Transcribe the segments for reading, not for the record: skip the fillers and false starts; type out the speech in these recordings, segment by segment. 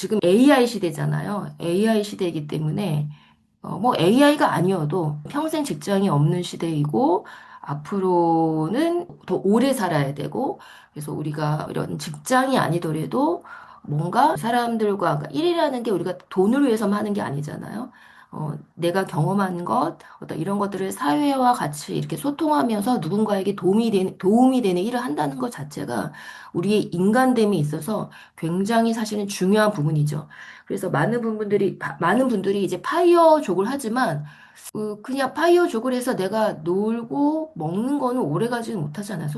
지금 AI 시대잖아요. AI 시대이기 때문에 뭐 AI가 아니어도 평생 직장이 없는 시대이고 앞으로는 더 오래 살아야 되고 그래서 우리가 이런 직장이 아니더라도 뭔가 사람들과 그러니까 일이라는 게 우리가 돈을 위해서만 하는 게 아니잖아요. 내가 경험한 것, 어떤 이런 것들을 사회와 같이 이렇게 소통하면서 누군가에게 도움이 되는 일을 한다는 것 자체가 우리의 인간됨에 있어서 굉장히 사실은 중요한 부분이죠. 그래서 많은 분들이 이제 파이어족을 하지만, 그냥 파이어족을 해서 내가 놀고 먹는 거는 오래 가지는 못하잖아요.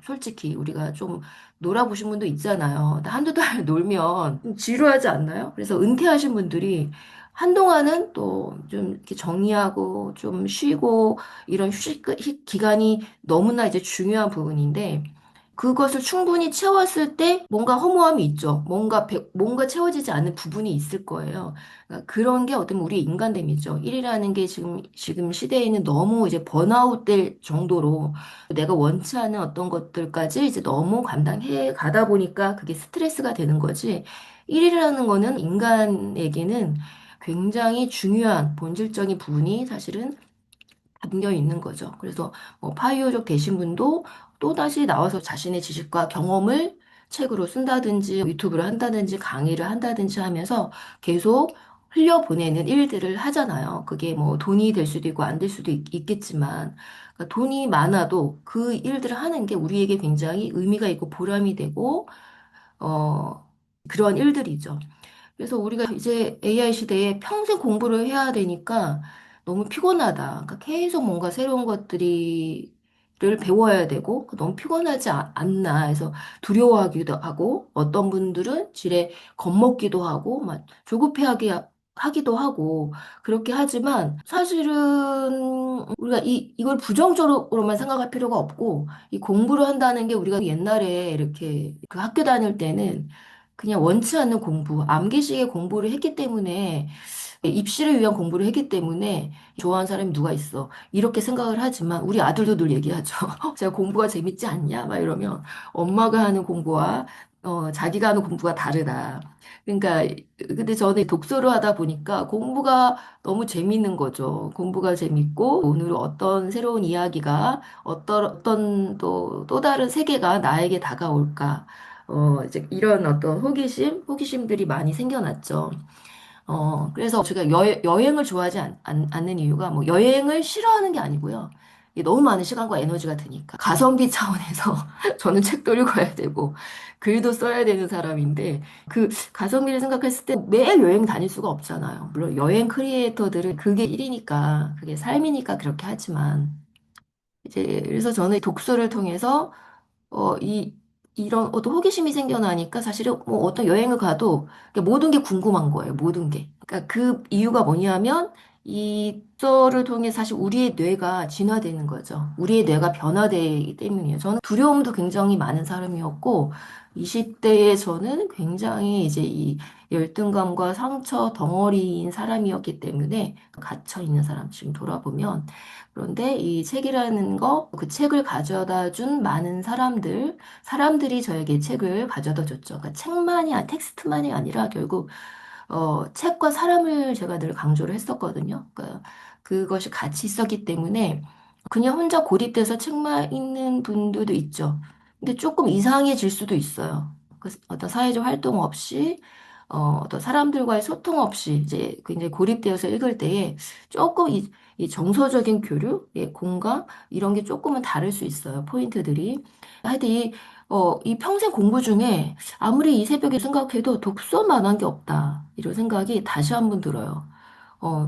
솔직히 우리가 좀 놀아보신 분도 있잖아요. 한두 달 놀면 좀 지루하지 않나요? 그래서 은퇴하신 분들이 한동안은 또 좀 이렇게 정리하고 좀 쉬고 이런 기간이 너무나 이제 중요한 부분인데, 그것을 충분히 채웠을 때 뭔가 허무함이 있죠. 뭔가 채워지지 않는 부분이 있을 거예요. 그러니까 그런 게 어떤 우리 인간됨이죠. 일이라는 게 지금 시대에는 너무 이제 번아웃 될 정도로 내가 원치 않은 어떤 것들까지 이제 너무 감당해 가다 보니까 그게 스트레스가 되는 거지. 일이라는 거는 인간에게는 굉장히 중요한 본질적인 부분이 사실은 담겨 있는 거죠. 그래서 뭐 파이어족 되신 분도 또다시 나와서 자신의 지식과 경험을 책으로 쓴다든지 유튜브를 한다든지 강의를 한다든지 하면서 계속 흘려보내는 일들을 하잖아요. 그게 뭐 돈이 될 수도 있고 안 될 수도 있겠지만 그러니까 돈이 많아도 그 일들을 하는 게 우리에게 굉장히 의미가 있고 보람이 되고 어 그런 일들이죠. 그래서 우리가 이제 AI 시대에 평생 공부를 해야 되니까 너무 피곤하다. 그러니까 계속 뭔가 새로운 를 배워야 되고 너무 피곤하지 않나 해서 두려워하기도 하고 어떤 분들은 지레 겁먹기도 하고 막 하기도 하고 그렇게 하지만 사실은 우리가 이걸 부정적으로만 생각할 필요가 없고 이 공부를 한다는 게 우리가 옛날에 이렇게 그 학교 다닐 때는 그냥 원치 않는 공부, 암기식의 공부를 했기 때문에, 입시를 위한 공부를 했기 때문에 좋아하는 사람이 누가 있어. 이렇게 생각을 하지만 우리 아들도 늘 얘기하죠. 제가 공부가 재밌지 않냐? 막 이러면 엄마가 하는 공부와 자기가 하는 공부가 다르다. 그러니까 근데 저는 독서를 하다 보니까 공부가 너무 재밌는 거죠. 공부가 재밌고 오늘 어떤 새로운 이야기가 어떤 또 다른 세계가 나에게 다가올까? 이제 이런 어떤 호기심들이 많이 생겨났죠. 그래서 제가 여행을 좋아하지 않는 이유가 뭐 여행을 싫어하는 게 아니고요. 이게 너무 많은 시간과 에너지가 드니까. 가성비 차원에서 저는 책도 읽어야 되고, 글도 써야 되는 사람인데, 그 가성비를 생각했을 때 매일 여행 다닐 수가 없잖아요. 물론 여행 크리에이터들은 그게 일이니까, 그게 삶이니까 그렇게 하지만, 이제 그래서 저는 독서를 통해서 이런 어떤 호기심이 생겨나니까 사실은 뭐 어떤 여행을 가도 그러니까 모든 게 궁금한 거예요. 모든 게. 그러니까 그 이유가 뭐냐면 이 독서를 통해 사실 우리의 뇌가 진화되는 거죠. 우리의 뇌가 변화되기 때문이에요. 저는 두려움도 굉장히 많은 사람이었고 20대에 저는 굉장히 이제 이 열등감과 상처 덩어리인 사람이었기 때문에 갇혀 있는 사람 지금 돌아보면 그런데 이 책이라는 거, 그 책을 가져다 준 많은 사람들이 저에게 책을 가져다 줬죠. 그러니까 텍스트만이 아니라 결국, 책과 사람을 제가 늘 강조를 했었거든요. 그러니까 그것이 같이 있었기 때문에 그냥 혼자 고립돼서 책만 읽는 분들도 있죠. 근데 조금 이상해질 수도 있어요. 어떤 사회적 활동 없이, 어떤 사람들과의 소통 없이 이제 굉장히 고립되어서 읽을 때에 조금 이 정서적인 교류, 예, 공감, 이런 게 조금은 다를 수 있어요. 포인트들이. 하여튼 이 평생 공부 중에 아무리 이 새벽에 생각해도 독서만한 게 없다. 이런 생각이 다시 한 번 들어요.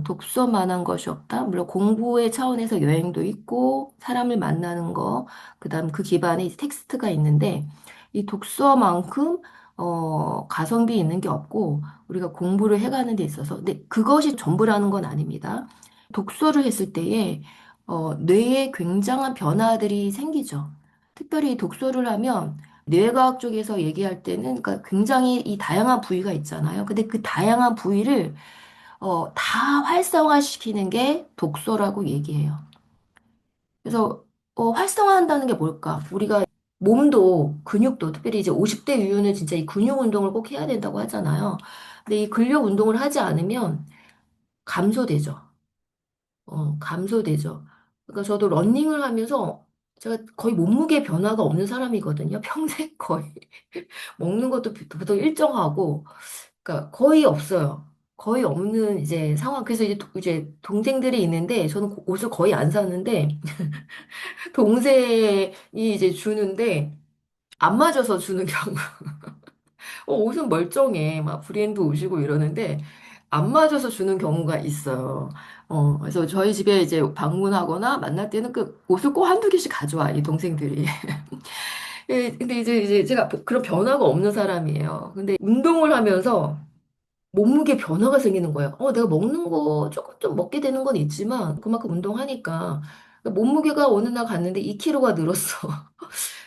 독서만한 것이 없다. 물론 공부의 차원에서 여행도 있고, 사람을 만나는 거, 그다음 그 기반에 이제 텍스트가 있는데, 이 독서만큼, 가성비 있는 게 없고, 우리가 공부를 해가는 데 있어서, 근데 그것이 전부라는 건 아닙니다. 독서를 했을 때에, 뇌에 굉장한 변화들이 생기죠. 특별히 독서를 하면, 뇌과학 쪽에서 얘기할 때는, 그러니까 굉장히 이 다양한 부위가 있잖아요. 근데 그 다양한 부위를 다 활성화시키는 게 독서라고 얘기해요. 그래서 활성화한다는 게 뭘까? 우리가 몸도 근육도 특별히 이제 50대 이후는 진짜 이 근육 운동을 꼭 해야 된다고 하잖아요. 근데 이 근력 운동을 하지 않으면 감소되죠. 감소되죠. 그러니까 저도 러닝을 하면서 제가 거의 몸무게 변화가 없는 사람이거든요. 평생 거의. 먹는 것도 보통 일정하고, 그러니까 거의 없어요. 거의 없는 이제 상황. 그래서 이제 동생들이 있는데 저는 옷을 거의 안 사는데 동생이 이제 주는데 안 맞아서 주는 경우. 옷은 멀쩡해. 막 브랜드 옷이고 이러는데 안 맞아서 주는 경우가 있어요. 그래서 저희 집에 이제 방문하거나 만날 때는 그 옷을 꼭 한두 개씩 가져와, 이 동생들이. 예, 근데 이제 제가 그런 변화가 없는 사람이에요. 근데 운동을 하면서 몸무게 변화가 생기는 거예요. 내가 먹는 거 조금 좀 먹게 되는 건 있지만 그만큼 운동하니까 몸무게가 어느 날 갔는데 2kg가 늘었어.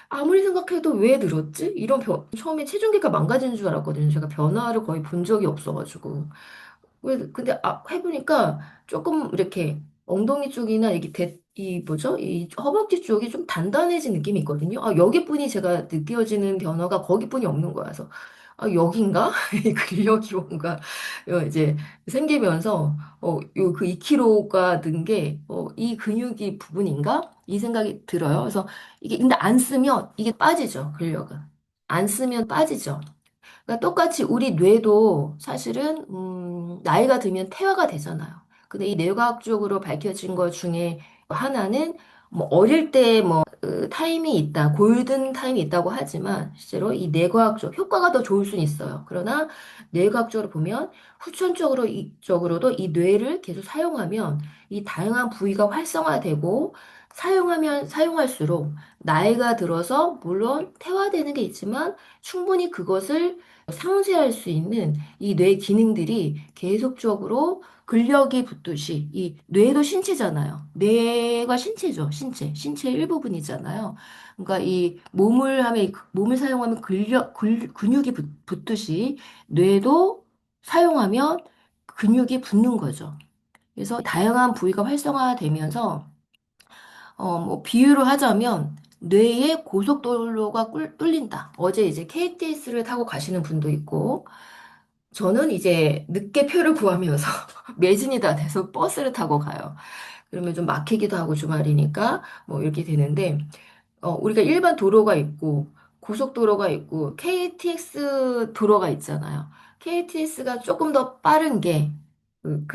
아무리 생각해도 왜 늘었지? 처음에 체중계가 망가지는 줄 알았거든요. 제가 변화를 거의 본 적이 없어가지고. 근데 해보니까 조금 이렇게 엉덩이 쪽이나 이 뭐죠? 이 허벅지 쪽이 좀 단단해진 느낌이 있거든요. 여기뿐이 제가 느껴지는 변화가 거기뿐이 없는 거야. 그래서 여긴가? 이 근력이 뭔가 이제 생기면서 요 그 2kg가 는 게 이 근육이 부분인가? 이 생각이 들어요. 그래서 이게 근데 안 쓰면 이게 빠지죠, 근력은. 안 쓰면 빠지죠. 그러니까 똑같이 우리 뇌도 사실은 나이가 들면 퇴화가 되잖아요. 근데 이 뇌과학적으로 밝혀진 것 중에 하나는 뭐 어릴 때 뭐 타임이 있다, 골든 타임이 있다고 하지만 실제로 이 뇌과학적 효과가 더 좋을 수는 있어요. 그러나 뇌과학적으로 보면 후천적으로 적으로도 이 뇌를 계속 사용하면 이 다양한 부위가 활성화되고 사용하면 사용할수록 나이가 들어서 물론 퇴화되는 게 있지만 충분히 그것을 상쇄할 수 있는 이 뇌 기능들이 계속적으로 근력이 붙듯이 이 뇌도 신체잖아요. 뇌가 신체죠. 신체의 일부분이잖아요. 그러니까 이 몸을 사용하면 근육이 붙듯이 뇌도 사용하면 근육이 붙는 거죠. 그래서 다양한 부위가 활성화되면서 뭐 비유를 하자면 뇌에 고속도로가 뚫린다. 어제 이제 KTX를 타고 가시는 분도 있고 저는 이제 늦게 표를 구하면서 매진이 다 돼서 버스를 타고 가요. 그러면 좀 막히기도 하고 주말이니까 뭐 이렇게 되는데 우리가 일반 도로가 있고, 고속도로가 있고, KTX 도로가 있잖아요. KTX가 조금 더 빠른 게,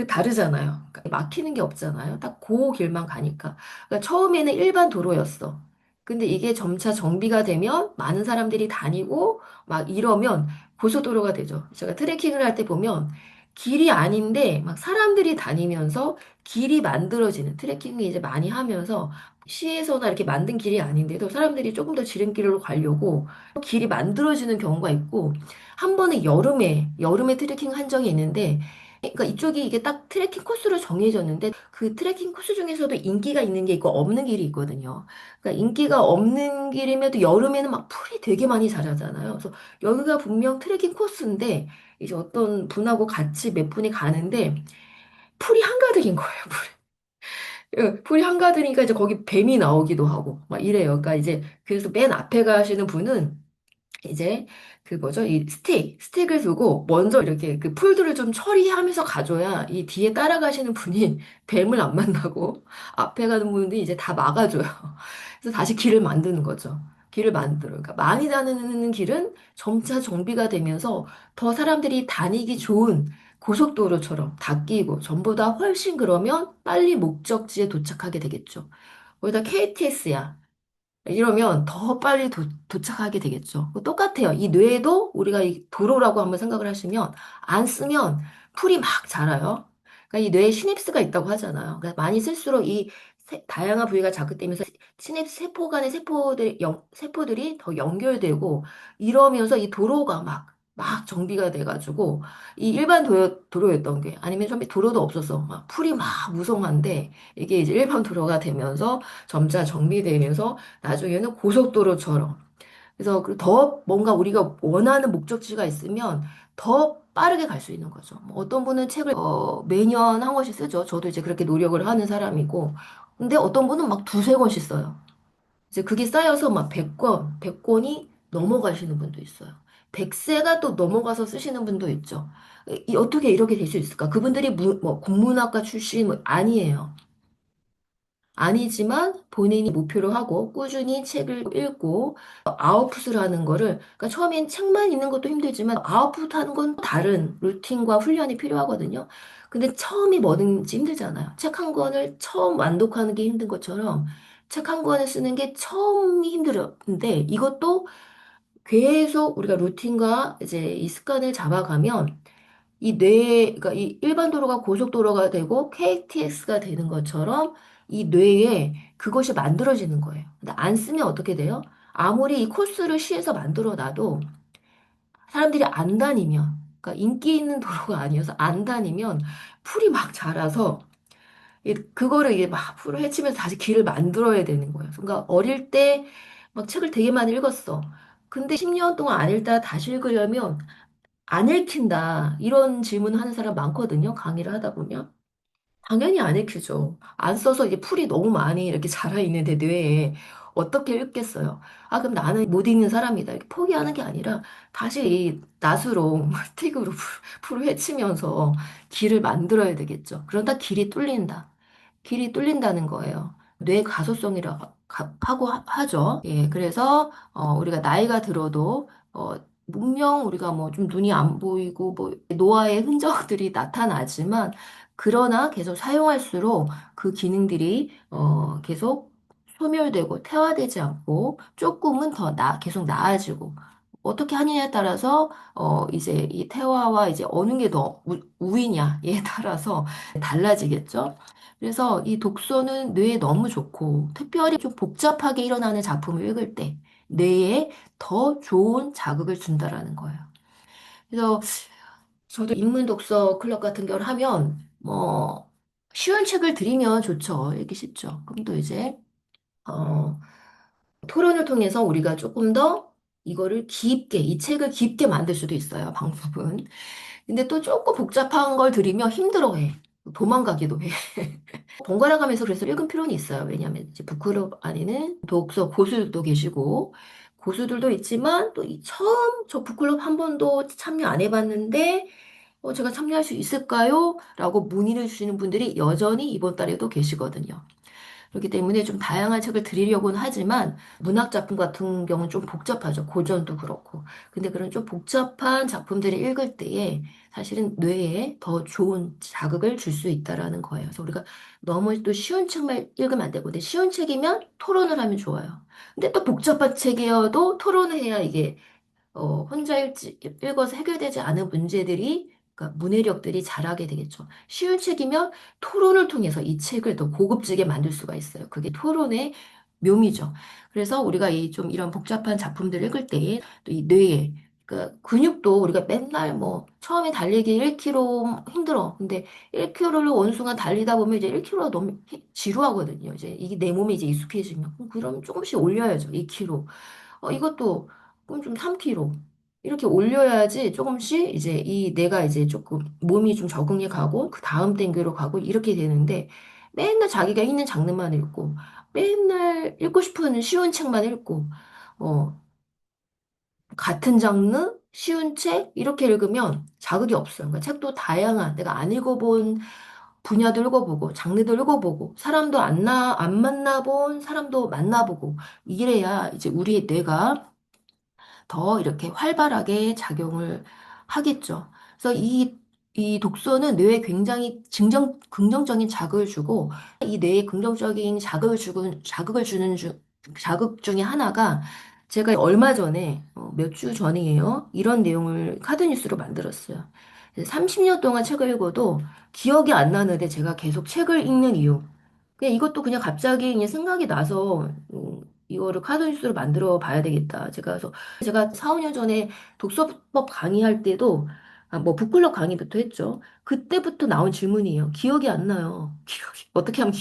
다르잖아요. 그러니까 막히는 게 없잖아요. 딱 그 길만 가니까. 그러니까 처음에는 일반 도로였어. 근데 이게 점차 정비가 되면 많은 사람들이 다니고 막 이러면 고속도로가 되죠. 제가 트레킹을 할 때 보면 길이 아닌데 막 사람들이 다니면서 길이 만들어지는 트레킹을 이제 많이 하면서 시에서나 이렇게 만든 길이 아닌데도 사람들이 조금 더 지름길로 가려고 길이 만들어지는 경우가 있고, 한 번은 여름에 트레킹 한 적이 있는데, 그러니까 이쪽이 이게 딱 트레킹 코스로 정해졌는데, 그 트레킹 코스 중에서도 인기가 있는 게 있고 없는 길이 있거든요. 그러니까 인기가 없는 길임에도 여름에는 막 풀이 되게 많이 자라잖아요. 그래서 여기가 분명 트레킹 코스인데, 이제 어떤 분하고 같이 몇 분이 가는데, 풀이 한가득인 거예요. 풀이 한가득이니까 이제 거기 뱀이 나오기도 하고 막 이래요. 그러니까 이제 그래서 맨 앞에 가시는 분은 이제 그 뭐죠? 이 스틱을 두고 먼저 이렇게 그 풀들을 좀 처리하면서 가줘야 이 뒤에 따라가시는 분이 뱀을 안 만나고 앞에 가는 분들이 이제 다 막아줘요. 그래서 다시 길을 만드는 거죠. 길을 만들어요. 그러니까 많이 다니는 길은 점차 정비가 되면서 더 사람들이 다니기 좋은 고속도로처럼 닦이고 전보다 훨씬 그러면 빨리 목적지에 도착하게 되겠죠. 거기다 KTX야. 이러면 더 빨리 도착하게 되겠죠. 똑같아요. 이 뇌도 우리가 이 도로라고 한번 생각을 하시면 안 쓰면 풀이 막 자라요. 그러니까 이 뇌에 시냅스가 있다고 하잖아요. 그러니까 많이 쓸수록 이 다양한 부위가 자극되면서 시냅스 세포 간의 세포들이 더 연결되고 이러면서 이 도로가 막 정비가 돼가지고 이 일반 도로였던 게 아니면 좀 도로도 없어서 막 풀이 막 무성한데 이게 이제 일반 도로가 되면서 점차 정비되면서 나중에는 고속도로처럼. 그래서 더 뭔가 우리가 원하는 목적지가 있으면 더 빠르게 갈 수 있는 거죠. 뭐 어떤 분은 책을 매년 한 권씩 쓰죠. 저도 이제 그렇게 노력을 하는 사람이고. 근데 어떤 분은 막 두세 권씩 써요. 이제 그게 쌓여서 막 100권이 넘어가시는 분도 있어요. 100세가 또 넘어가서 쓰시는 분도 있죠. 어떻게 이렇게 될 수 있을까? 그분들이 뭐 국문학과 출신 뭐 아니에요. 아니지만 본인이 목표로 하고 꾸준히 책을 읽고 아웃풋을 하는 거를 그러니까 처음엔 책만 읽는 것도 힘들지만 아웃풋 하는 건 다른 루틴과 훈련이 필요하거든요. 근데 처음이 뭐든지 힘들잖아요. 책 한 권을 처음 완독하는 게 힘든 것처럼 책 한 권을 쓰는 게 처음이 힘들어요. 근데 이것도 계속 우리가 루틴과 이제 이 습관을 잡아가면 그러니까 이 일반 도로가 고속도로가 되고 KTX가 되는 것처럼 이 뇌에 그것이 만들어지는 거예요. 근데 안 쓰면 어떻게 돼요? 아무리 이 코스를 시에서 만들어 놔도 사람들이 안 다니면, 그러니까 인기 있는 도로가 아니어서 안 다니면 풀이 막 자라서 그거를 이게 막 풀을 헤치면서 다시 길을 만들어야 되는 거예요. 그러니까 어릴 때 막 책을 되게 많이 읽었어. 근데 10년 동안 안 읽다가 다시 읽으려면 안 읽힌다. 이런 질문을 하는 사람 많거든요. 강의를 하다 보면. 당연히 안 읽히죠. 안 써서 이제 풀이 너무 많이 이렇게 자라 있는데 뇌에 어떻게 읽겠어요? 아, 그럼 나는 못 읽는 사람이다. 이렇게 포기하는 게 아니라 다시 이 낫으로, 스틱으로 풀을 헤치면서 길을 만들어야 되겠죠. 그러다 길이 뚫린다. 길이 뚫린다는 거예요. 뇌 가소성이라고 하고 하죠. 예, 그래서 우리가 나이가 들어도 분명 우리가 뭐 좀 눈이 안 보이고 뭐 노화의 흔적들이 나타나지만 그러나 계속 사용할수록 그 기능들이 계속 소멸되고 퇴화되지 않고 조금은 계속 나아지고 어떻게 하느냐에 따라서 이제 이 퇴화와 이제 어느 게 더 우위냐에 따라서 달라지겠죠. 그래서 이 독서는 뇌에 너무 좋고, 특별히 좀 복잡하게 일어나는 작품을 읽을 때, 뇌에 더 좋은 자극을 준다라는 거예요. 그래서 저도 인문 독서 클럽 같은 걸 하면, 뭐, 쉬운 책을 드리면 좋죠. 읽기 쉽죠. 그럼 또 이제, 어, 토론을 통해서 우리가 조금 더 이거를 깊게, 이 책을 깊게 만들 수도 있어요. 방법은. 근데 또 조금 복잡한 걸 드리면 힘들어해. 도망가기도 해. 번갈아 가면서 그래서 읽은 필요는 있어요. 왜냐하면 이제 북클럽 안에는 독서 고수들도 계시고 고수들도 있지만 또 처음 저 북클럽 한 번도 참여 안 해봤는데 제가 참여할 수 있을까요? 라고 문의를 주시는 분들이 여전히 이번 달에도 계시거든요. 그렇기 때문에 좀 다양한 책을 드리려고는 하지만 문학 작품 같은 경우는 좀 복잡하죠. 고전도 그렇고. 근데 그런 좀 복잡한 작품들을 읽을 때에 사실은 뇌에 더 좋은 자극을 줄 수 있다라는 거예요. 그래서 우리가 너무 또 쉬운 책만 읽으면 안 되고, 근데 쉬운 책이면 토론을 하면 좋아요. 근데 또 복잡한 책이어도 토론을 해야 이게 혼자 읽어서 해결되지 않은 문제들이, 그러니까 문해력들이 자라게 되겠죠. 쉬운 책이면 토론을 통해서 이 책을 더 고급지게 만들 수가 있어요. 그게 토론의 묘미죠. 그래서 우리가 이 좀 이런 복잡한 작품들을 읽을 때 또 이 뇌에 그 근육도 우리가 맨날 뭐 처음에 달리기 1km 힘들어. 근데 1km를 어느 순간 달리다 보면 이제 1km가 너무 지루하거든요. 이제 이게 내 몸에 이제 익숙해지면 그럼 조금씩 올려야죠. 2km. 이것도 그럼 좀 3kg 이렇게 올려야지 조금씩 이제 이 내가 이제 조금 몸이 좀 적응해 가고 그 다음 단계로 가고 이렇게 되는데 맨날 자기가 있는 장르만 읽고 맨날 읽고 싶은 쉬운 책만 읽고 어 같은 장르 쉬운 책 이렇게 읽으면 자극이 없어요. 그러니까 책도 다양한 내가 안 읽어본 분야도 읽어보고 장르도 읽어보고 사람도 안 만나본 사람도 만나보고 이래야 이제 우리 뇌가 더 이렇게 활발하게 작용을 하겠죠. 그래서 이 독서는 뇌에 굉장히 긍정적인 자극을 주고, 이 뇌에 긍정적인 자극을 주는 자극 중에 하나가 제가 얼마 전에, 몇 주 전이에요. 이런 내용을 카드뉴스로 만들었어요. 30년 동안 책을 읽어도 기억이 안 나는데 제가 계속 책을 읽는 이유. 그냥 이것도 그냥 갑자기 그냥 생각이 나서, 이거를 카드뉴스로 만들어 봐야 되겠다. 제가 4, 5년 전에 독서법 강의할 때도 뭐 북클럽 강의부터 했죠. 그때부터 나온 질문이에요. 기억이 안 나요. 어떻게 하면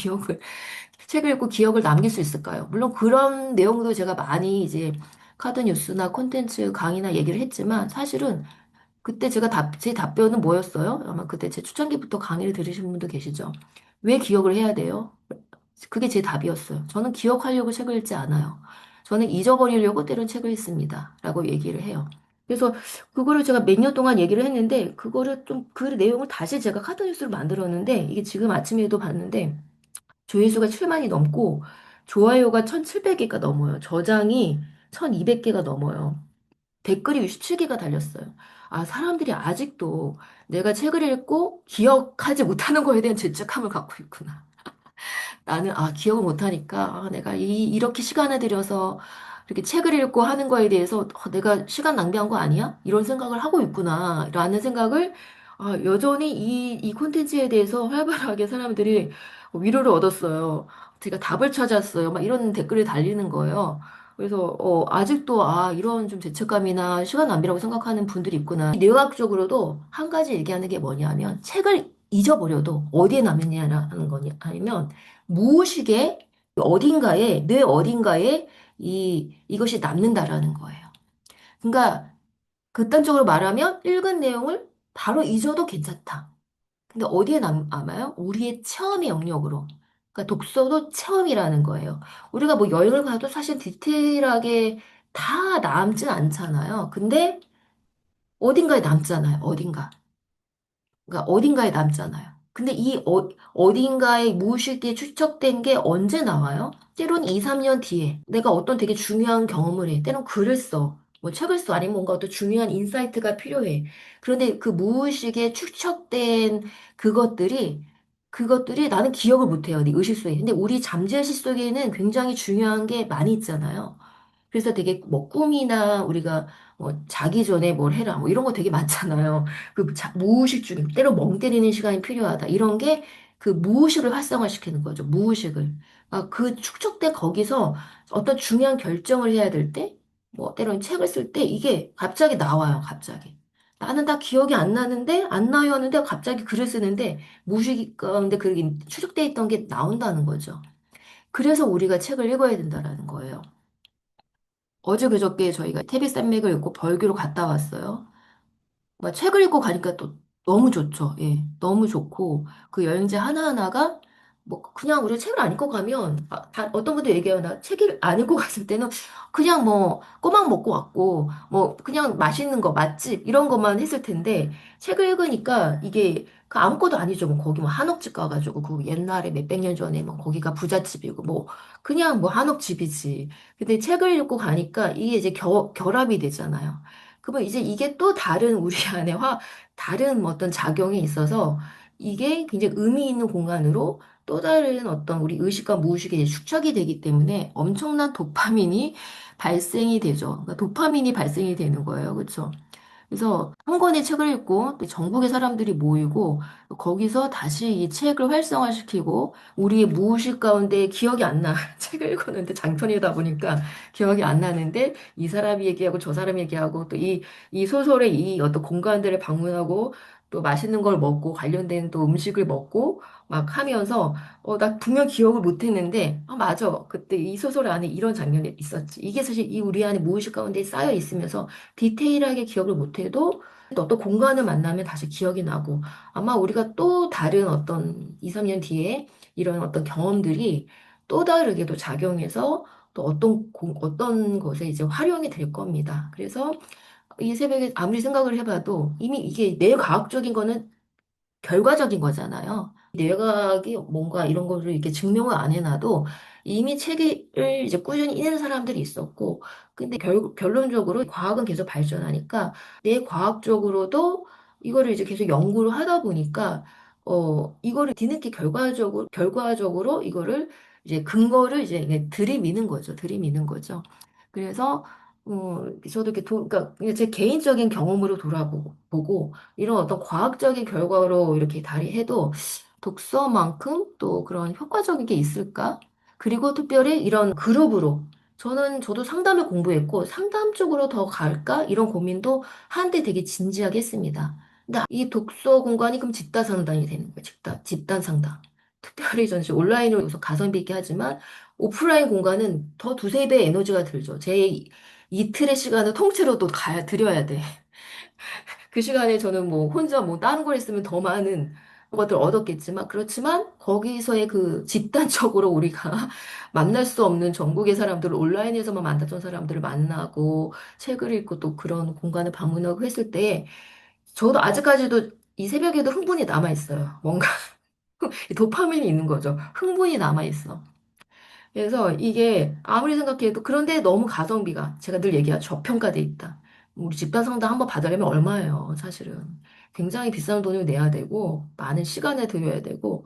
책을 읽고 기억을 남길 수 있을까요? 물론 그런 내용도 제가 많이 이제 카드 뉴스나 콘텐츠 강의나 얘기를 했지만 사실은 그때 제 답변은 뭐였어요? 아마 그때 제 초창기부터 강의를 들으신 분도 계시죠? 왜 기억을 해야 돼요? 그게 제 답이었어요. 저는 기억하려고 책을 읽지 않아요. 저는 잊어버리려고 때론 책을 읽습니다. 라고 얘기를 해요. 그래서 그거를 제가 몇 년 동안 얘기를 했는데 그거를 좀 그 내용을 다시 제가 카타뉴스를 만들었는데 이게 지금 아침에도 봤는데 조회수가 7만이 넘고 좋아요가 1,700개가 넘어요. 저장이 1,200개가 넘어요. 댓글이 67개가 달렸어요. 아, 사람들이 아직도 내가 책을 읽고 기억하지 못하는 거에 대한 죄책감을 갖고 있구나. 나는 기억을 못하니까 내가 이렇게 시간을 들여서 이렇게 책을 읽고 하는 거에 대해서 내가 시간 낭비한 거 아니야? 이런 생각을 하고 있구나 라는 생각을 여전히 이 콘텐츠에 대해서 활발하게 사람들이 위로를 얻었어요. 제가 답을 찾았어요. 막 이런 댓글이 달리는 거예요. 그래서 아직도 이런 좀 죄책감이나 시간 낭비라고 생각하는 분들이 있구나. 뇌과학적으로도 한 가지 얘기하는 게 뭐냐면 책을 잊어버려도 어디에 남느냐라는 거냐 아니면 무의식의 어딘가에, 뇌 어딘가에 이것이 남는다라는 거예요. 그러니까 극단적으로 말하면 읽은 내용을 바로 잊어도 괜찮다. 근데 어디에 남아요? 우리의 체험의 영역으로. 그러니까 독서도 체험이라는 거예요. 우리가 뭐 여행을 가도 사실 디테일하게 다 남진 않잖아요. 근데 어딘가에 남잖아요. 어딘가. 그러니까 어딘가에 남잖아요. 근데 어딘가에 무의식에 축적된 게 언제 나와요? 때론 2, 3년 뒤에 내가 어떤 되게 중요한 경험을 해. 때론 글을 써. 뭐 책을 써. 아니면 뭔가 어떤 중요한 인사이트가 필요해. 그런데 그 무의식에 축적된 그것들이 나는 기억을 못 해요. 네 의식 속에. 근데 우리 잠재의식 속에는 굉장히 중요한 게 많이 있잖아요. 그래서 되게 뭐 꿈이나 우리가 뭐 자기 전에 뭘 해라 뭐 이런 거 되게 많잖아요. 무의식 중에 때로 멍 때리는 시간이 필요하다. 이런 게 그 무의식을 활성화시키는 거죠. 무의식을. 그 축적된 거기서 어떤 중요한 결정을 해야 될 때, 뭐 때로는 책을 쓸 때 이게 갑자기 나와요. 갑자기. 나는 다 기억이 안 나는데 안 나요 하는데 갑자기 글을 쓰는데 무의식 가운데 그게 추적돼 있던 게 나온다는 거죠. 그래서 우리가 책을 읽어야 된다라는 거예요. 어제 그저께 저희가 테비 산맥을 읽고 벌교로 갔다 왔어요. 뭐 책을 읽고 가니까 또 너무 좋죠. 예, 너무 좋고 그 여행지 하나하나가 뭐 그냥 우리 책을 안 읽고 가면 어떤 분도 얘기해요. 나 책을 안 읽고 갔을 때는 그냥 뭐 꼬막 먹고 왔고 뭐 그냥 맛있는 거 맛집 이런 것만 했을 텐데 책을 읽으니까 이게 그 아무것도 아니죠. 뭐 거기 뭐 한옥집 가가지고 그 옛날에 몇백 년 전에 뭐 거기가 부잣집이고 뭐 그냥 뭐 한옥집이지. 근데 책을 읽고 가니까 이게 이제 결합이 되잖아요. 그러면 이제 이게 또 다른 우리 안에 다른 어떤 작용이 있어서 이게 굉장히 의미 있는 공간으로 또 다른 어떤 우리 의식과 무의식이 이제 축적이 되기 때문에 엄청난 도파민이 발생이 되죠. 그러니까 도파민이 발생이 되는 거예요. 그렇죠? 그래서 한 권의 책을 읽고 또 전국의 사람들이 모이고 거기서 다시 이 책을 활성화시키고 우리의 무의식 가운데 기억이 안 나. 책을 읽었는데 장편이다 보니까 기억이 안 나는데 이 사람이 얘기하고 저 사람이 얘기하고 또 이 소설의 이 어떤 공간들을 방문하고 또 맛있는 걸 먹고 관련된 또 음식을 먹고 막 하면서 나 분명 기억을 못 했는데 맞아. 그때 이 소설 안에 이런 장면이 있었지. 이게 사실 이 우리 안에 무의식 가운데 쌓여 있으면서 디테일하게 기억을 못해도 또 어떤 공간을 만나면 다시 기억이 나고 아마 우리가 또 다른 어떤 2, 3년 뒤에 이런 어떤 경험들이 또 다르게도 작용해서 또 어떤 것에 이제 활용이 될 겁니다. 그래서 이 새벽에 아무리 생각을 해봐도 이미 이게 뇌과학적인 거는 결과적인 거잖아요. 뇌과학이 뭔가 이런 거를 이렇게 증명을 안 해놔도 이미 책을 이제 꾸준히 읽는 사람들이 있었고, 근데 결론적으로 과학은 계속 발전하니까 뇌과학적으로도 이거를 이제 계속 연구를 하다 보니까, 이거를 뒤늦게 결과적으로 이거를 이제 근거를 이제 들이미는 거죠. 들이미는 거죠. 그래서, 저도 이렇게 그러니까 그냥 제 개인적인 경험으로 돌아보고, 이런 어떤 과학적인 결과로 이렇게 달이해도 독서만큼 또 그런 효과적인 게 있을까? 그리고 특별히 이런 그룹으로 저도 상담을 공부했고 상담 쪽으로 더 갈까? 이런 고민도 한때 되게 진지하게 했습니다. 근데 이 독서 공간이 그럼 집단 상담이 되는 거예요. 집단 상담. 특별히 저는 지금 온라인으로 계속 가성비 있게 하지만 오프라인 공간은 더 두세 배 에너지가 들죠. 제 이틀의 시간을 통째로 또 드려야 돼. 그 시간에 저는 뭐 혼자 뭐 다른 걸 했으면 더 많은 것들 얻었겠지만, 그렇지만 거기서의 그 집단적으로 우리가 만날 수 없는 전국의 사람들을 온라인에서만 만났던 사람들을 만나고 책을 읽고 또 그런 공간을 방문하고 했을 때 저도 아직까지도 이 새벽에도 흥분이 남아 있어요. 뭔가 도파민이 있는 거죠. 흥분이 남아 있어. 그래서 이게 아무리 생각해도 그런데 너무 가성비가 제가 늘 얘기하죠. 저평가돼 있다. 우리 집단 상담 한번 받으려면 얼마예요, 사실은. 굉장히 비싼 돈을 내야 되고 많은 시간을 들여야 되고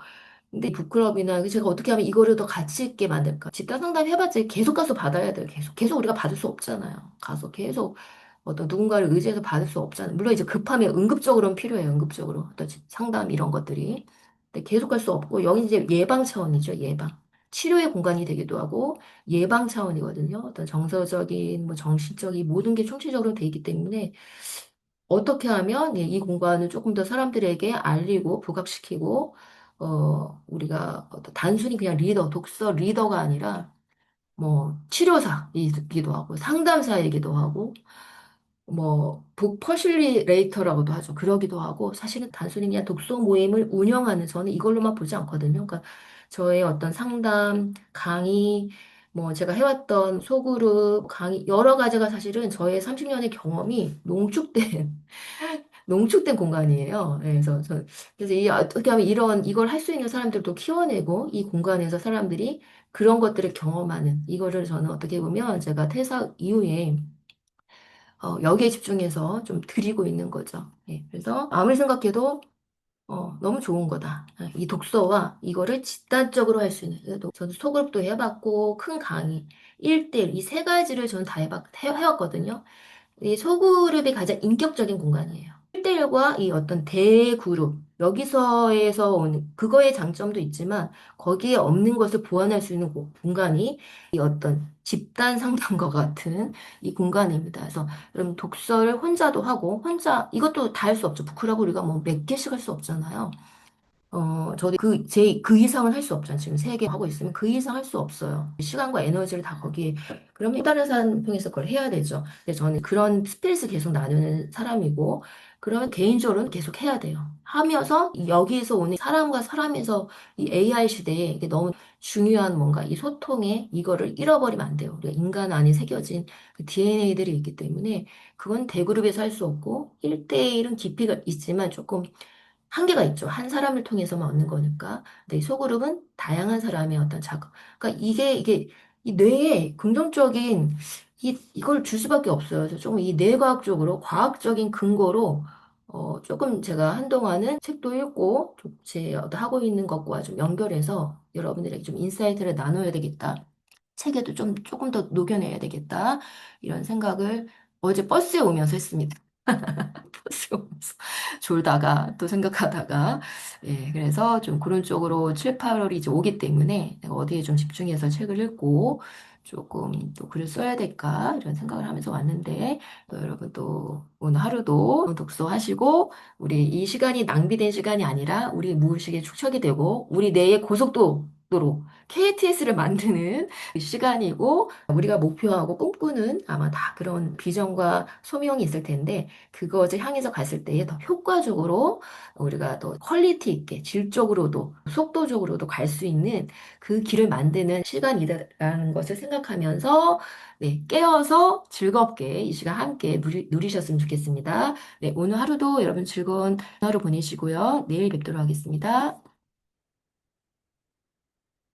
근데 이 북클럽이나 제가 어떻게 하면 이거를 더 가치 있게 만들까? 집단 상담 해봤자 계속 가서 받아야 돼요. 계속 우리가 받을 수 없잖아요. 가서 계속 어떤 누군가를 의지해서 받을 수 없잖아요. 물론 이제 급하면 응급적으로는 필요해요. 응급적으로 어떤 상담 이런 것들이. 근데 계속 갈 수 없고 여기 이제 예방 차원이죠. 예방. 치료의 공간이 되기도 하고 예방 차원이거든요. 어떤 정서적인 뭐 정신적인 모든 게 총체적으로 돼 있기 때문에 어떻게 하면 이 공간을 조금 더 사람들에게 알리고 부각시키고 우리가 어떤 단순히 그냥 리더, 독서 리더가 아니라 뭐 치료사이기도 하고 상담사이기도 하고 뭐 북퍼실리레이터라고도 하죠. 그러기도 하고 사실은 단순히 그냥 독서 모임을 운영하는 저는 이걸로만 보지 않거든요. 그러니까 저의 어떤 상담, 강의, 뭐 제가 해왔던 소그룹, 강의 여러 가지가 사실은 저의 30년의 경험이 농축된 공간이에요. 그래서 이 어떻게 하면 이걸 할 수 있는 사람들도 키워내고 이 공간에서 사람들이 그런 것들을 경험하는 이거를 저는 어떻게 보면 제가 퇴사 이후에 여기에 집중해서 좀 드리고 있는 거죠. 예, 그래서 아무리 생각해도 너무 좋은 거다. 이 독서와 이거를 집단적으로 할 수 있는. 그래도 저는 소그룹도 해봤고 큰 강의 1대1 이 세 가지를 저는 다 해왔거든요. 이 소그룹이 가장 인격적인 공간이에요. 1대1과 이 어떤 대그룹, 여기서에서 온, 그거의 장점도 있지만, 거기에 없는 것을 보완할 수 있는 공간이 이 어떤 집단 상담과 같은 이 공간입니다. 그래서 여러분 독서를 혼자도 하고, 이것도 다 할 수 없죠. 북클럽 우리가 뭐 몇 개씩 할 수 없잖아요. 저도 그 이상은 할 수 없잖아요. 지금 3개 하고 있으면 그 이상 할 수 없어요. 시간과 에너지를 다 거기에. 그러면 다른 사람 통해서 그걸 해야 되죠. 근데 저는 그런 스트레스 계속 나누는 사람이고, 그러면 개인적으로는 계속 해야 돼요. 하면서 여기에서 오는 사람과 사람에서 이 AI 시대에 이게 너무 중요한 뭔가 이 소통에 이거를 잃어버리면 안 돼요. 우리가 인간 안에 새겨진 그 DNA들이 있기 때문에 그건 대그룹에서 할 수 없고, 1대1은 깊이가 있지만 조금 한계가 있죠. 한 사람을 통해서만 얻는 거니까. 근데 이 소그룹은 다양한 사람의 어떤 자극. 그러니까 이게 이 뇌에 긍정적인 이걸 줄 수밖에 없어요. 그래서 조금 이 뇌과학적으로 과학적인 근거로 조금 제가 한동안은 책도 읽고 제 하고 있는 것과 좀 연결해서 여러분들에게 좀 인사이트를 나눠야 되겠다. 책에도 좀 조금 더 녹여내야 되겠다. 이런 생각을 어제 버스에 오면서 했습니다. 버스오면서 졸다가 또 생각하다가 그래서 좀 그런 쪽으로 7, 8월이 이제 오기 때문에 내가 어디에 좀 집중해서 책을 읽고 조금 또 글을 써야 될까 이런 생각을 하면서 왔는데 또 여러분 또 오늘 하루도 독서하시고 우리 이 시간이 낭비된 시간이 아니라 우리 무의식에 축적이 되고 우리 뇌의 고속도로 KTX를 만드는 시간이고 우리가 목표하고 꿈꾸는 아마 다 그런 비전과 소명이 있을 텐데 그것을 향해서 갔을 때에 더 효과적으로 우리가 더 퀄리티 있게 질적으로도 속도적으로도 갈 수 있는 그 길을 만드는 시간이라는 것을 생각하면서 네, 깨어서 즐겁게 이 시간 함께 누리셨으면 좋겠습니다. 네, 오늘 하루도 여러분 즐거운 하루 보내시고요. 내일 뵙도록 하겠습니다.